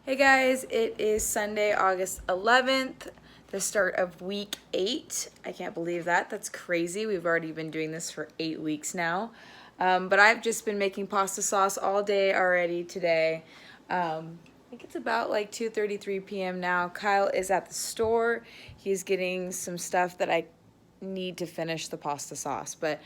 Hey guys, it is Sunday, August 11th, the start of week 8. I can't believe that. That's crazy. We've already been doing this for 8 weeks now. But I've just been making pasta sauce all day already today. I think it's about like 2:33 p.m. now. Kyle is at the store. He's getting some stuff that I need to finish the pasta sauce, but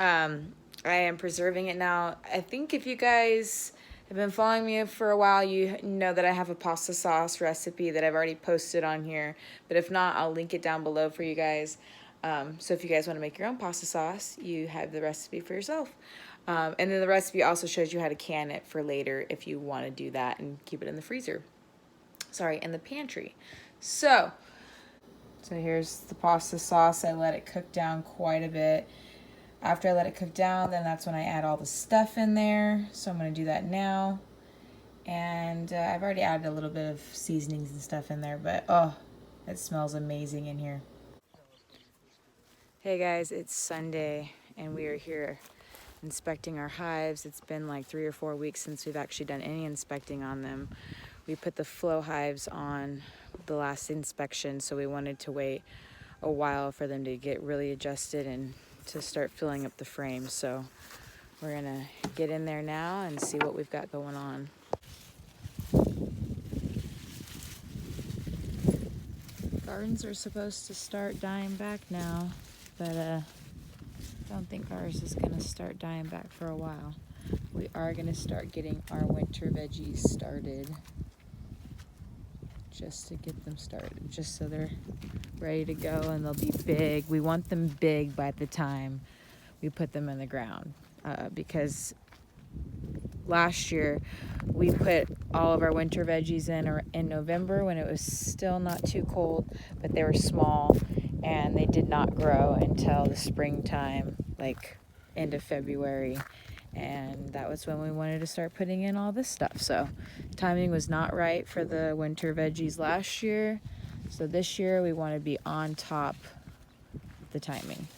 I am preserving it now. I think if you guys have been following me for a while, you know that I have a pasta sauce recipe that I've already posted on here, but if not, I'll link it down below for you guys. So if you guys want to make your own pasta sauce, you have the recipe for yourself. And then the recipe also shows you how to can it for later if you want to do that and keep it in the freezer. Sorry, in the pantry. So here's the pasta sauce. I let it cook down quite a bit. After I let it cook down, then that's when I add all the stuff in there. So I'm going to do that now. And I've already added a little bit of seasonings and stuff in there, but oh, it smells amazing in here. Hey guys, it's Sunday and we are here inspecting our hives. It's been like 3 or 4 weeks since we've actually done any inspecting on them. We put the flow hives on the last inspection, so we wanted to wait a while for them to get really adjusted and to start filling up the frame. So we're gonna get in there now and see what we've got going on. Gardens are supposed to start dying back now, but I don't think ours is gonna start dying back for a while. We are gonna start getting our winter veggies started, just to get them started, just so they're ready to go and they'll be big. We want them big by the time we put them in the ground, because last year we put all of our winter veggies in November when it was still not too cold, but they were small and they did not grow until the springtime, like end of February. And that was when we wanted to start putting in all this stuff. So timing was not right for the winter veggies last year. So this year we want to be on top of the timing.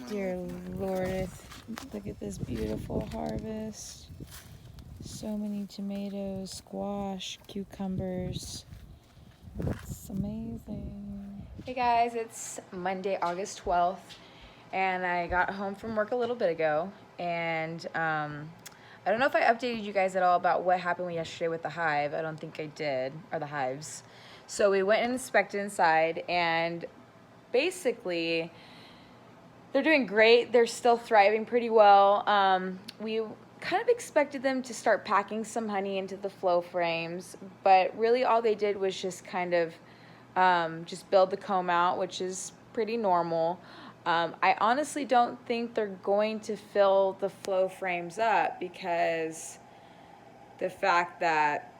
Dear Lord, look at this beautiful harvest. So many tomatoes, squash, cucumbers. It's amazing. Hey guys, it's Monday, August 12th. And I got home from work a little bit ago, and I don't know if I updated you guys at all about what happened yesterday with the hive. I don't think I did, or the hives. So we went and inspected inside, and basically they're doing great. They're still thriving pretty well. We kind of expected them to start packing some honey into the flow frames, but really all they did was just kind of just build the comb out, which is pretty normal. I honestly don't think they're going to fill the flow frames up because the fact that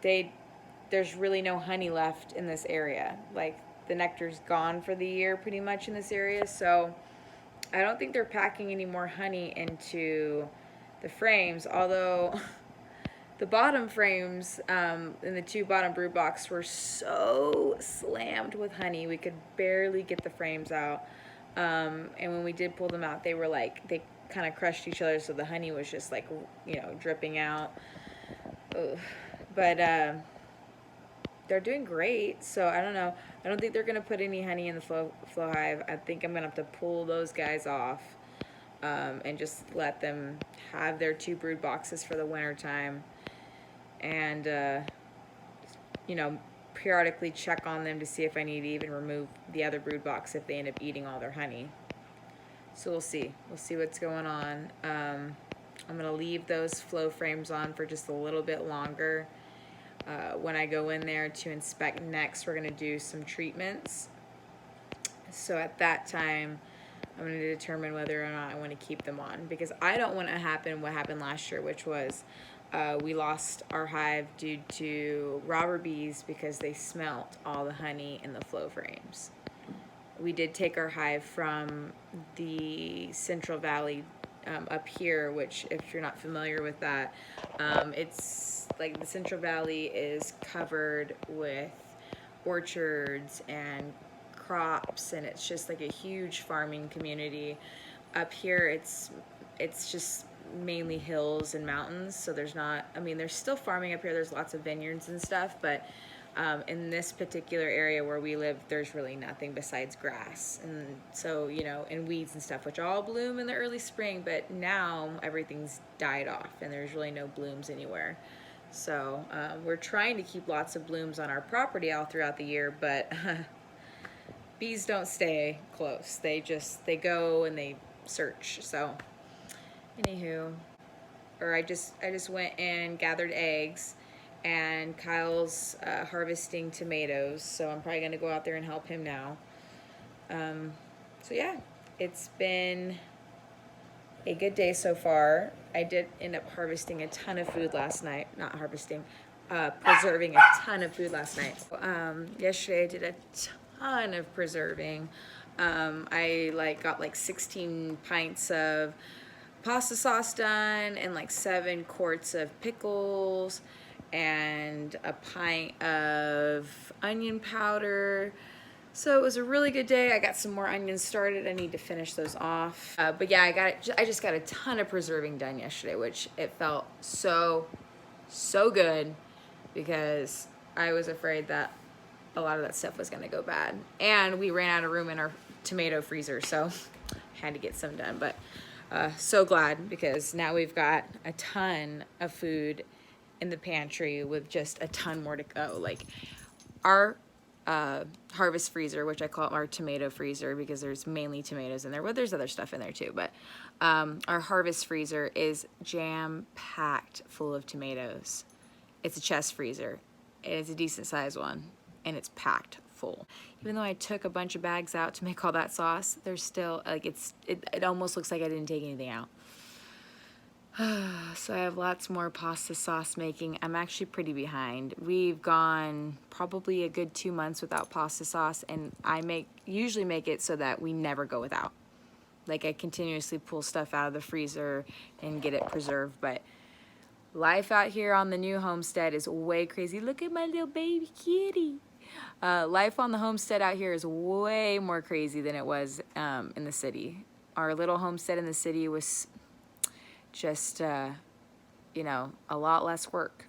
there's really no honey left in this area. Like, the nectar's gone for the year pretty much in this area, so I don't think they're packing any more honey into the frames, although the bottom frames in the 2 bottom brood box were so slammed with honey we could barely get the frames out. And when we did pull them out, they were like, they kind of crushed each other, so the honey was just like, dripping out. Ugh. But they're doing great, so I don't know. I don't think they're gonna put any honey in the flow hive. I think I'm gonna have to pull those guys off and just let them have their 2 brood boxes for the winter time, and periodically check on them to see if I need to even remove the other brood box if they end up eating all their honey. So we'll see what's going on. I'm gonna leave those flow frames on for just a little bit longer. When I go in there to inspect next, we're gonna do some treatments. So at that time, I'm gonna determine whether or not I want to keep them on, because I don't want to happen what happened last year, which was we lost our hive due to robber bees because they smelt all the honey in the flow frames. We did take our hive from the Central Valley up here, which, if you're not familiar with that, it's like the Central Valley is covered with orchards and crops, and it's just like a huge farming community. Up here it's just mainly hills and mountains, so there's not, I mean, there's still farming up here, there's lots of vineyards and stuff, but in this particular area where we live, there's really nothing besides grass, and so, you know, and weeds and stuff, which all bloom in the early spring, but now everything's died off and there's really no blooms anywhere. So we're trying to keep lots of blooms on our property all throughout the year, but bees don't stay close. They go and they search. So anywho, I just went and gathered eggs, and Kyle's harvesting tomatoes, so I'm probably gonna go out there and help him now. So yeah, it's been a good day so far. I did end up harvesting a ton of food last night. Not harvesting, preserving a ton of food last night. Yesterday I did a ton of preserving. I got 16 pints of pasta sauce done, and 7 quarts of pickles, and a pint of onion powder. So it was a really good day. I got some more onions started. I need to finish those off. But yeah, I just got a ton of preserving done yesterday, which it felt so good, because I was afraid that a lot of that stuff was gonna go bad. And we ran out of room in our tomato freezer, so I had to get some done. But so glad, because now we've got a ton of food in the pantry with just a ton more to go. Our harvest freezer, which I call our tomato freezer because there's mainly tomatoes in there. Well, there's other stuff in there too, but our harvest freezer is jam-packed full of tomatoes. It's a chest freezer. It's a decent sized one, and it's packed full. Even though I took a bunch of bags out to make all that sauce, there's still, it almost looks like I didn't take anything out. So I have lots more pasta sauce making. I'm actually pretty behind. We've gone probably a good 2 months without pasta sauce, and I usually make it so that we never go without. I continuously pull stuff out of the freezer and get it preserved, but life out here on the new homestead is way crazy. Look at my little baby kitty. Life on the homestead out here is way more crazy than it was in the city. Our little homestead in the city was just, you know, a lot less work.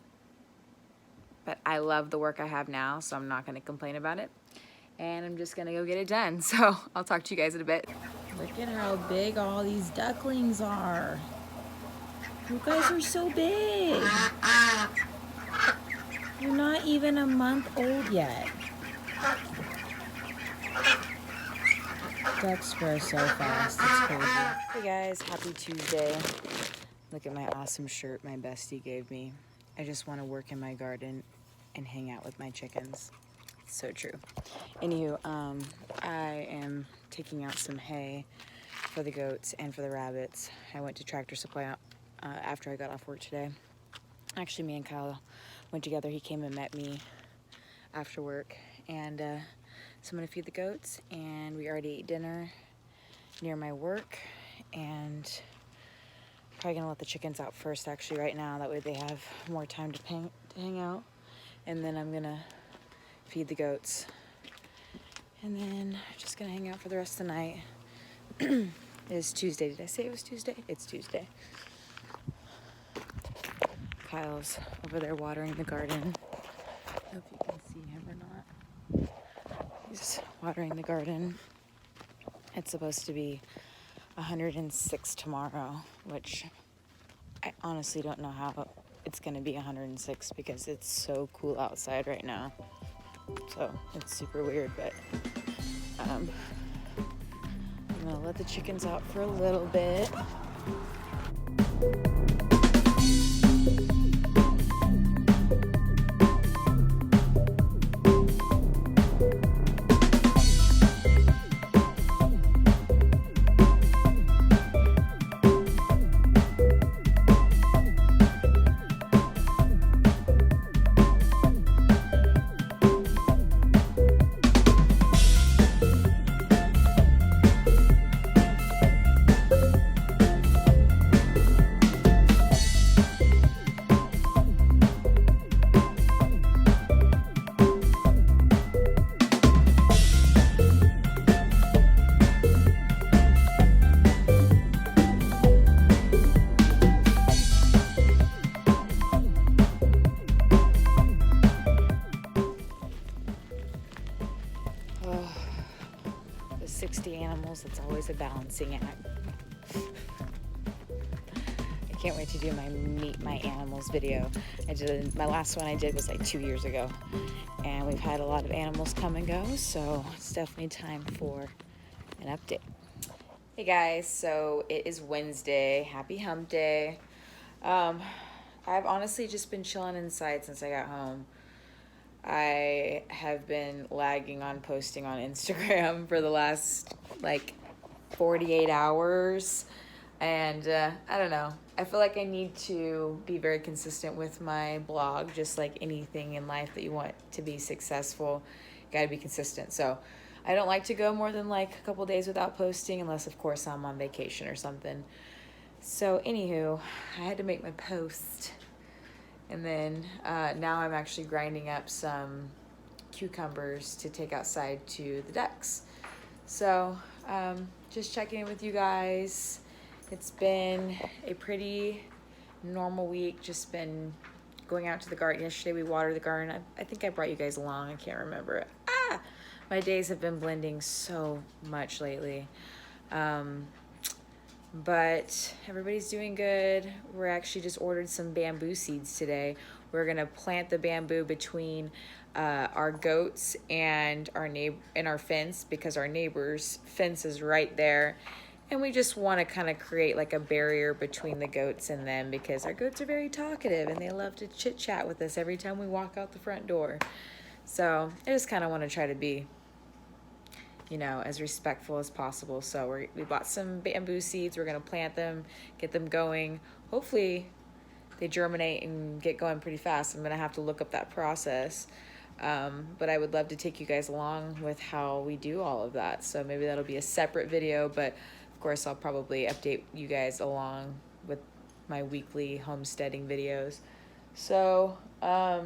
But I love the work I have now, so I'm not going to complain about it. And I'm just going to go get it done. So I'll talk to you guys in a bit. Look at how big all these ducklings are. You guys are so big. You're not even a month old yet. Ducks grow so fast, it's crazy. Hey guys, happy Tuesday. Look at my awesome shirt my bestie gave me. I just want to work in my garden and hang out with my chickens. It's so true. Anywho, I am taking out some hay for the goats and for the rabbits. I went to Tractor Supply after I got off work today. Actually, me and Kyle went together. He came and met me after work, and so I'm gonna feed the goats, and we already ate dinner near my work, and probably gonna let the chickens out first actually right now, that way they have more time to hang out, and then I'm gonna feed the goats, and then just gonna hang out for the rest of the night. It is Tuesday. Did I say it was Tuesday? It's Tuesday. Kyle's over there watering the garden. I hope you can see him or not. He's watering the garden. It's supposed to be 106 tomorrow, which I honestly don't know how it's gonna be 106 because it's so cool outside right now. So it's super weird, but I'm gonna let the chickens out for a little bit. animals, it's always a balancing act. I can't wait to do my meet my animals video. My last one I did was like 2 years ago, and we've had a lot of animals come and go, so it's definitely time for an update. Hey guys, so it is Wednesday. Happy hump day. I've honestly just been chilling inside since I got home. I have been lagging on posting on Instagram for the last like 48 hours. And I don't know. I feel like I need to be very consistent with my blog, just like anything in life that you want to be successful. You gotta be consistent. So I don't like to go more than like a couple days without posting, unless of course I'm on vacation or something. So anywho, I had to make my post. And then now I'm actually grinding up some cucumbers to take outside to the ducks. So just checking in with you guys. It's been a pretty normal week. Just been going out to the garden. Yesterday we watered the garden. I think I brought you guys along. I can't remember. My days have been blending so much lately. But everybody's doing good. We're actually just ordered some bamboo seeds today. We're gonna plant the bamboo between our goats and our fence, because our neighbor's fence is right there. And we just want to kind of create like a barrier between the goats and them, because our goats are very talkative and they love to chit chat with us every time we walk out the front door. So I just kind of want to try to be, you know, as respectful as possible. So we bought some bamboo seeds. We're going to plant them, get them going. Hopefully they germinate and get going pretty fast. I'm going to have to look up that process. But I would love to take you guys along with how we do all of that. So maybe that'll be a separate video, but of course I'll probably update you guys along with my weekly homesteading videos. So I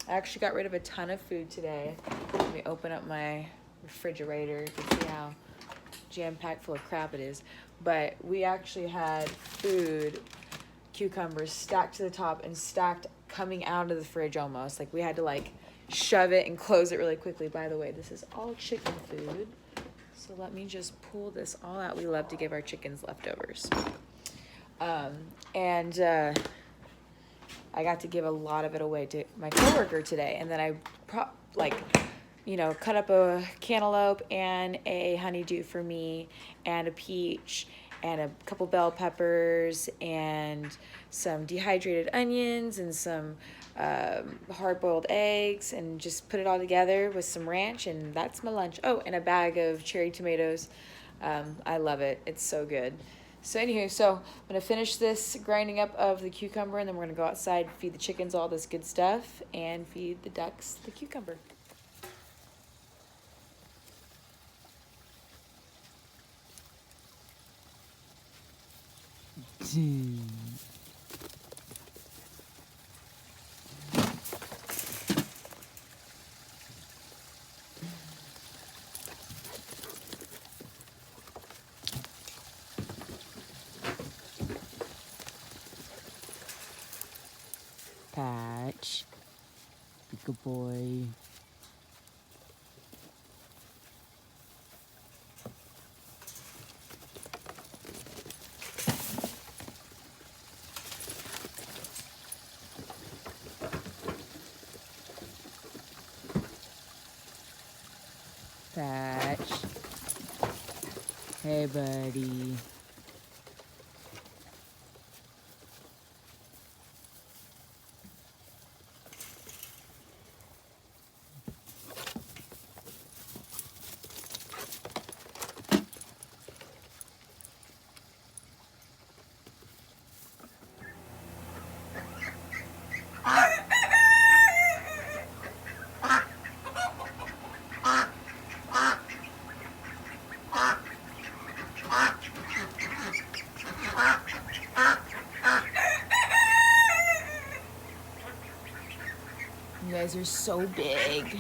actually got rid of a ton of food today. Let me open up my refrigerator. You can see how jam-packed full of crap it is. But we actually had food, cucumbers stacked to the top and stacked coming out of the fridge almost. Like we had to like shove it and close it really quickly. By the way, this is all chicken food. So let me just pull this all out. We love to give our chickens leftovers. I got to give a lot of it away to my coworker today. And then I cut up a cantaloupe and a honeydew for me, and a peach, and a couple bell peppers, and some dehydrated onions, and some hard-boiled eggs, and just put it all together with some ranch, and that's my lunch. Oh, and a bag of cherry tomatoes. I love it. It's so good. So anywho, so I'm going to finish this grinding up of the cucumber, and then we're going to go outside, feed the chickens all this good stuff, and feed the ducks the cucumber. Patch, good boy. Patch. Hey, buddy. You guys are so big.